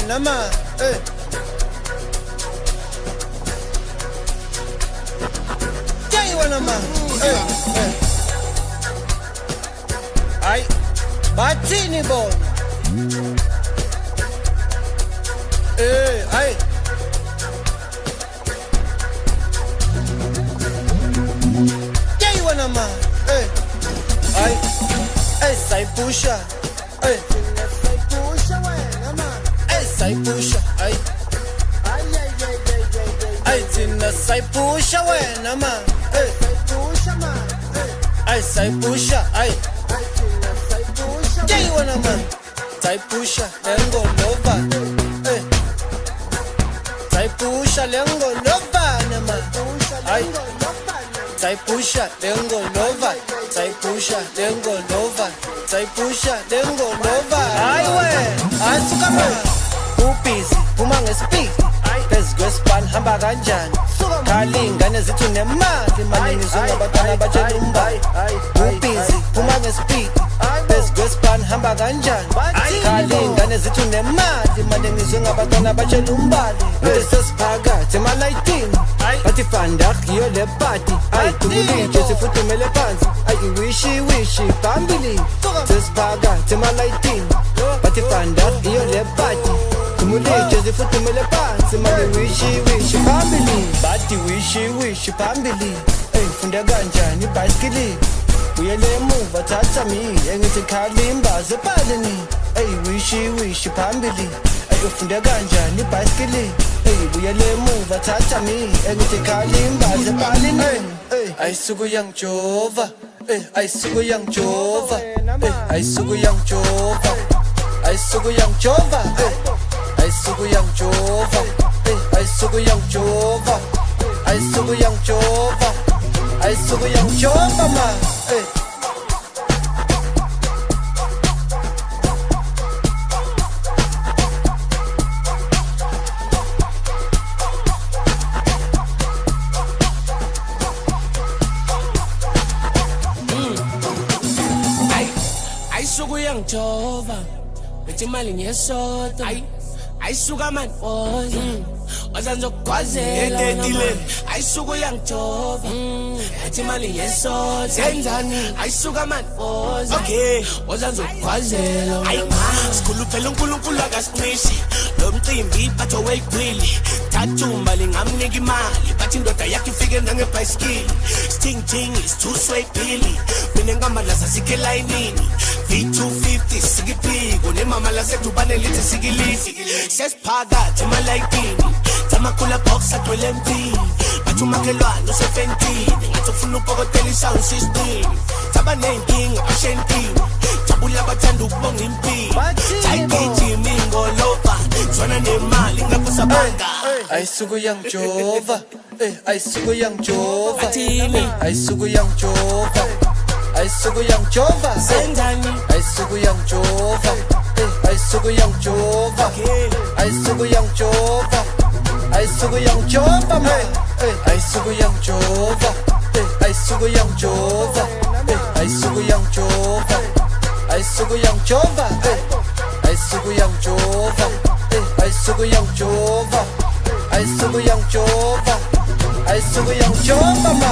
wena ma wena ma ay bathini bona ay wena ma ay sayipusha sayipusha wena ma sayipusha ay thina sayipusha wena ma sayipusha ma sayipusha wena ma sayipusha lengolova sayipusha lengolovana ma sayipusha lengolova sayipusha lengolova sayipusha lengolova hayi we asuka ma ubhizi uma ngespeed phezu kwespan hamba kanjani khali ingane zithu nemali manje ngizongabantwana abatshela umbali ubhizi uma ngespeed phezu kwespan hamba kanjani khali ingane zithu nemali manje ngizongabantwana abatshela umbali sesiphakathi emalayitini bathi fandak iyo le party tumulije sifuthumele phansi wishi phambili sesiphakathi emalayitini bathi fandak iyo le party tumulije sifuthumele phansi manje wishi phambili bathi wishi phambili funde kanjani ibhayisikili uyele emuva thatha mi engithi khalimba zepalini wishi phambili ufunde kanjani ibhayisikili uyele emuva thatha mi engithi khalimba zepalini ayisuku yangijova ayisuku yangijova ayisuku yangijova ayisuku yangijova ayisuku yangijova ayisuku yangijova ayisuku yangijova ayisuku yangijova ma ayisuku yangijova bethi imali ngesoto ayisuka man wazanzokwazela ayisuku yangijova bethi imali ngesoto senzani ayisuka man wazanzokwazela sikhuluphela uNkulunkulu akasiqishi lo mcimbi batho weyigwili thathuma lingamnika imali bathi indoda yakhe ifike nangebhayisikili sting is too sweet billy mina ngamalasa sikhe layinini V250 sikiphiko nemama lasedubane lithi sikilisi sesiphakathi emalayitini tamakhula box agcwele empini bathi umakhelwane usefentini ngathi ufuna upokotela i-sound system taba nenkinga bashentini jabula bathanda ukubonga impilo tayigijima ingolova zwana nemali ngapho sabanga ayisuku yangijova ayisuku yangijova ayisuku yangijova ayisuku yangijova senzani ayisuku yangijova ayisuku yangijova ayisuku yangijova ayisuku yangijova ma ayisuku yangijova ayisuku yangijova ayisuku yangijova ayisuku yangijova ayisuku yangijova ayisuku yangijova ayisuku yangijova ayisuku yangijova ma